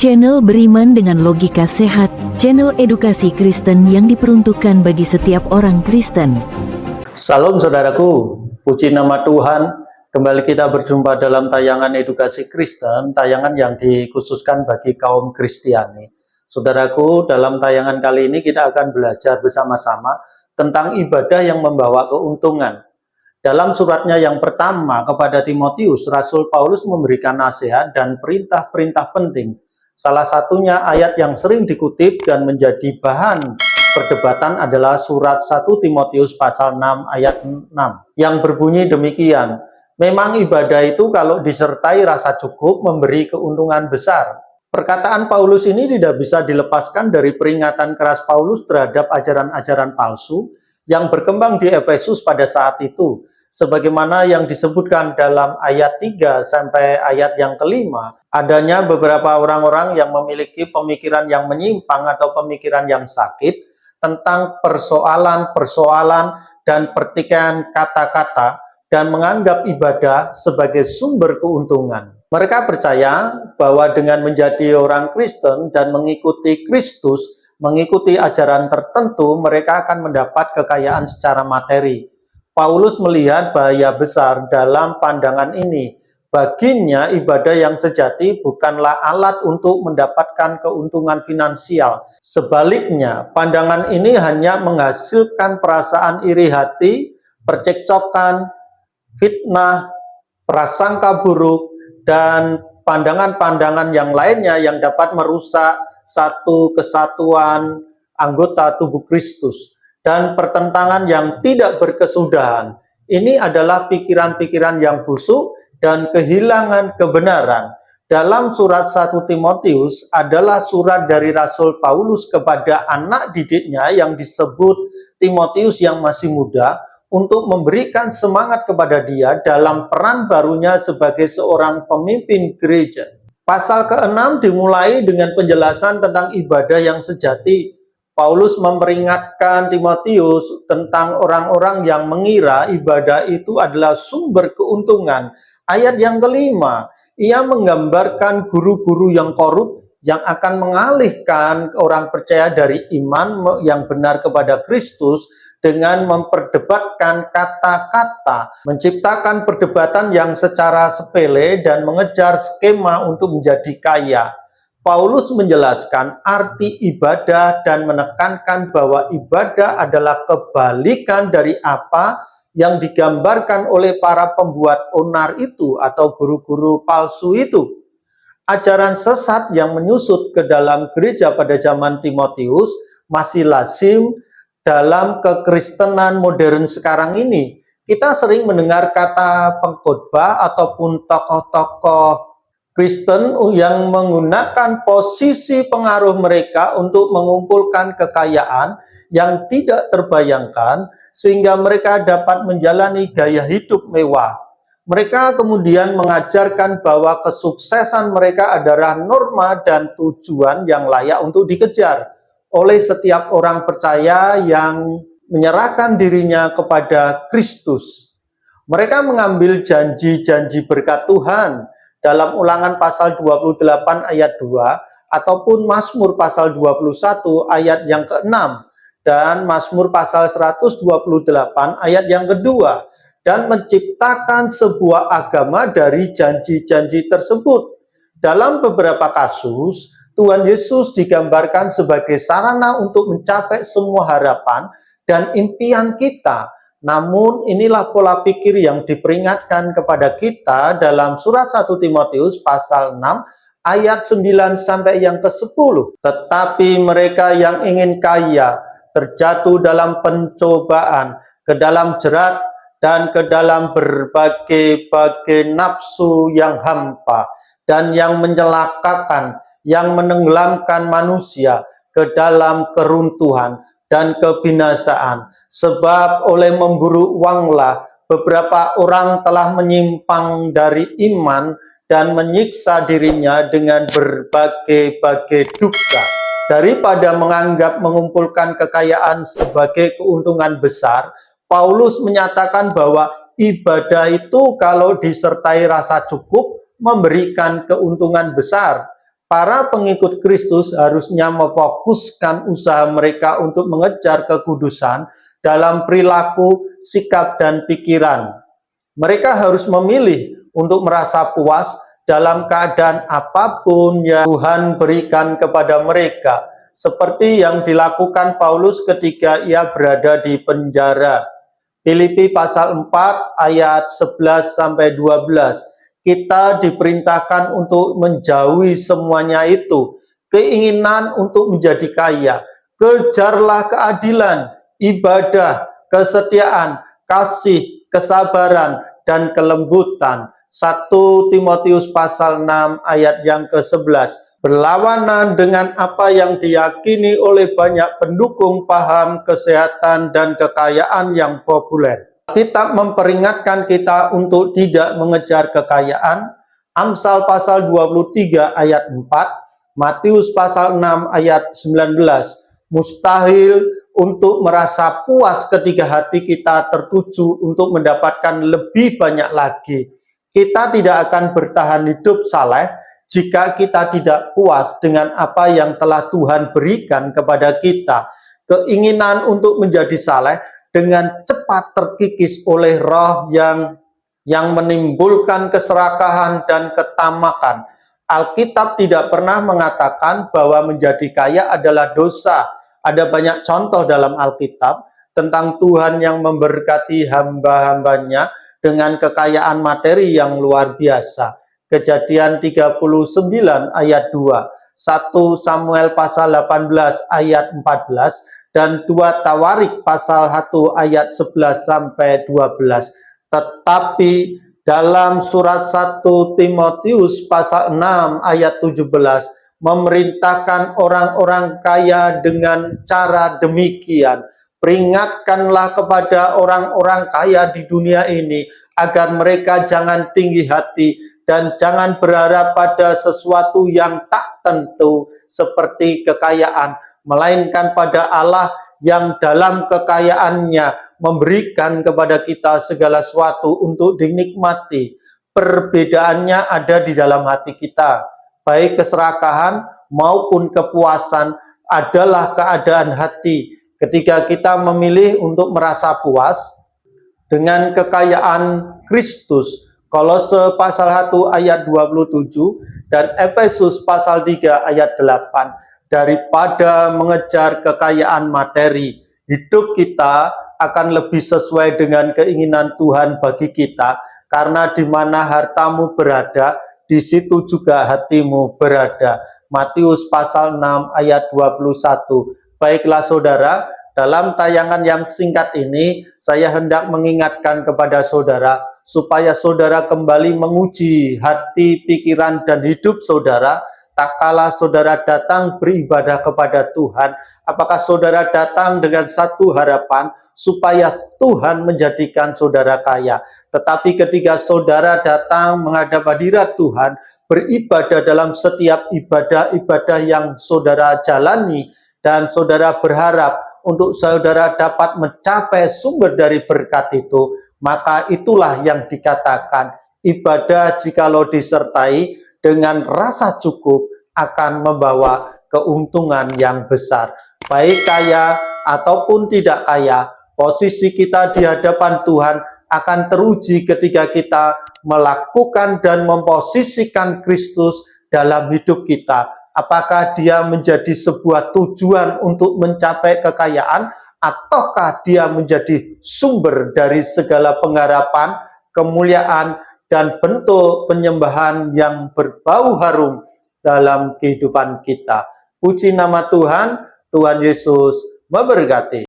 Channel beriman dengan logika sehat, channel edukasi Kristen yang diperuntukkan bagi setiap orang Kristen. Salam saudaraku, puji nama Tuhan. Kembali kita berjumpa dalam tayangan edukasi Kristen, tayangan yang dikhususkan bagi kaum Kristiani. Saudaraku, dalam tayangan kali ini kita akan belajar bersama-sama tentang ibadah yang membawa keuntungan. Dalam suratnya yang pertama kepada Timotius, Rasul Paulus memberikan nasihat dan perintah-perintah penting. Salah satunya ayat yang sering dikutip dan menjadi bahan perdebatan adalah surat 1 Timotius pasal 6 ayat 6 yang berbunyi demikian. Memang ibadah itu kalau disertai rasa cukup memberi keuntungan besar. Perkataan Paulus ini tidak bisa dilepaskan dari peringatan keras Paulus terhadap ajaran-ajaran palsu yang berkembang di Efesus pada saat itu. Sebagaimana yang disebutkan dalam ayat 3 sampai ayat yang kelima, adanya beberapa orang-orang yang memiliki pemikiran yang menyimpang atau pemikiran yang sakit tentang persoalan-persoalan dan pertikaian kata-kata dan menganggap ibadah sebagai sumber keuntungan. Mereka percaya bahwa dengan menjadi orang Kristen dan mengikuti Kristus, mengikuti ajaran tertentu, mereka akan mendapat kekayaan secara materi. Paulus melihat bahaya besar dalam pandangan ini. Baginya, ibadah yang sejati bukanlah alat untuk mendapatkan keuntungan finansial. Sebaliknya, pandangan ini hanya menghasilkan perasaan iri hati, percekcokan, fitnah, prasangka buruk, dan pandangan-pandangan yang lainnya yang dapat merusak satu kesatuan anggota tubuh Kristus dan pertentangan yang tidak berkesudahan. Ini adalah pikiran-pikiran yang busuk dan kehilangan kebenaran. Dalam surat 1 Timotius adalah surat dari Rasul Paulus kepada anak didiknya yang disebut Timotius yang masih muda, untuk memberikan semangat kepada dia dalam peran barunya sebagai seorang pemimpin gereja. Pasal ke-6 dimulai dengan penjelasan tentang ibadah yang sejati. Paulus memperingatkan Timotius tentang orang-orang yang mengira ibadah itu adalah sumber keuntungan. Ayat yang kelima, ia menggambarkan guru-guru yang korup yang akan mengalihkan orang percaya dari iman yang benar kepada Kristus dengan memperdebatkan kata-kata, menciptakan perdebatan yang secara sepele dan mengejar skema untuk menjadi kaya. Paulus menjelaskan arti ibadah dan menekankan bahwa ibadah adalah kebalikan dari apa yang digambarkan oleh para pembuat onar itu atau guru-guru palsu itu. Ajaran sesat yang menyusut ke dalam gereja pada zaman Timotius masih lazim dalam kekristenan modern sekarang ini. Kita sering mendengar kata pengkhotbah ataupun tokoh-tokoh Kristen yang menggunakan posisi pengaruh mereka untuk mengumpulkan kekayaan yang tidak terbayangkan sehingga mereka dapat menjalani gaya hidup mewah. Mereka kemudian mengajarkan bahwa kesuksesan mereka adalah norma dan tujuan yang layak untuk dikejar oleh setiap orang percaya yang menyerahkan dirinya kepada Kristus. Mereka mengambil janji-janji berkat Tuhan dalam Ulangan pasal 28 ayat 2 ataupun Mazmur pasal 21 ayat yang ke-6 dan Mazmur pasal 128 ayat yang kedua dan menciptakan sebuah agama dari janji-janji tersebut. Dalam beberapa kasus, Tuhan Yesus digambarkan sebagai sarana untuk mencapai semua harapan dan impian kita. Namun inilah pola pikir yang diperingatkan kepada kita dalam surat 1 Timotius pasal 6 ayat 9 sampai yang ke-10. Tetapi mereka yang ingin kaya terjatuh dalam pencobaan, ke dalam jerat, dan ke dalam berbagai-bagai nafsu yang hampa dan yang mencelakakan, yang menenggelamkan manusia ke dalam keruntuhan dan kebinasaan. Sebab oleh memburu uanglah beberapa orang telah menyimpang dari iman dan menyiksa dirinya dengan berbagai-bagai duka. Daripada menganggap mengumpulkan kekayaan sebagai keuntungan besar, Paulus menyatakan bahwa ibadah itu kalau disertai rasa cukup memberikan keuntungan besar. Para pengikut Kristus harusnya memfokuskan usaha mereka untuk mengejar kekudusan dalam perilaku, sikap, dan pikiran. Mereka harus memilih untuk merasa puas dalam keadaan apapun yang Tuhan berikan kepada mereka, seperti yang dilakukan Paulus ketika ia berada di penjara. Filipi pasal 4 ayat 11-12. Kita diperintahkan untuk menjauhi semuanya itu. Keinginan untuk menjadi kaya. Kejarlah keadilan, ibadah, kesetiaan, kasih, kesabaran, dan kelembutan. 1 Timotius pasal 6 ayat yang ke-11. Berlawanan dengan apa yang diyakini oleh banyak pendukung paham kesehatan dan kekayaan yang populer. Kitab memperingatkan kita untuk tidak mengejar kekayaan. Amsal pasal 23 ayat 4, Matius pasal 6 ayat 19. Mustahil untuk merasa puas ketika hati kita tertuju untuk mendapatkan lebih banyak lagi. Kita tidak akan bertahan hidup saleh jika kita tidak puas dengan apa yang telah Tuhan berikan kepada kita. Keinginan untuk menjadi saleh dengan cepat terkikis oleh roh yang menimbulkan keserakahan dan ketamakan. Alkitab tidak pernah mengatakan bahwa menjadi kaya adalah dosa. Ada banyak contoh dalam Alkitab tentang Tuhan yang memberkati hamba-hambanya dengan kekayaan materi yang luar biasa. Kejadian 39 ayat 2, 1 Samuel pasal 18 ayat 14, dan 2 Tawarik pasal 1 ayat 11-12. Tetapi dalam surat 1 Timotius pasal 6 ayat 17 memerintahkan orang-orang kaya dengan cara demikian. Peringatkanlah kepada orang-orang kaya di dunia ini agar mereka jangan tinggi hati dan jangan berharap pada sesuatu yang tak tentu seperti kekayaan, melainkan pada Allah yang dalam kekayaannya memberikan kepada kita segala sesuatu untuk dinikmati. Perbedaannya ada di dalam hati kita. Baik keserakahan maupun kepuasan adalah keadaan hati. Ketika kita memilih untuk merasa puas dengan kekayaan Kristus, Kolose pasal 1 ayat 27 dan Efesus pasal 3 ayat 8, daripada mengejar kekayaan materi, hidup kita akan lebih sesuai dengan keinginan Tuhan bagi kita, karena di mana hartamu berada, di situ juga hatimu berada. Matius pasal 6 ayat 21. Baiklah saudara, dalam tayangan yang singkat ini, saya hendak mengingatkan kepada saudara, supaya saudara kembali menguji hati, pikiran, dan hidup saudara, tak kala saudara datang beribadah kepada Tuhan. Apakah saudara datang dengan satu harapan, supaya Tuhan menjadikan saudara kaya? Tetapi ketika saudara datang menghadap hadirat Tuhan, beribadah dalam setiap ibadah-ibadah yang saudara jalani, dan saudara berharap untuk saudara dapat mencapai sumber dari berkat itu, maka itulah yang dikatakan ibadah jikalau disertai dengan rasa cukup akan membawa keuntungan yang besar. Baik kaya ataupun tidak kaya, posisi kita di hadapan Tuhan akan teruji ketika kita melakukan dan memposisikan Kristus dalam hidup kita. Apakah dia menjadi sebuah tujuan untuk mencapai kekayaan, ataukah dia menjadi sumber dari segala pengharapan, kemuliaan, dan bentuk penyembahan yang berbau harum dalam kehidupan kita. Puji nama Tuhan, Tuhan Yesus memberkati.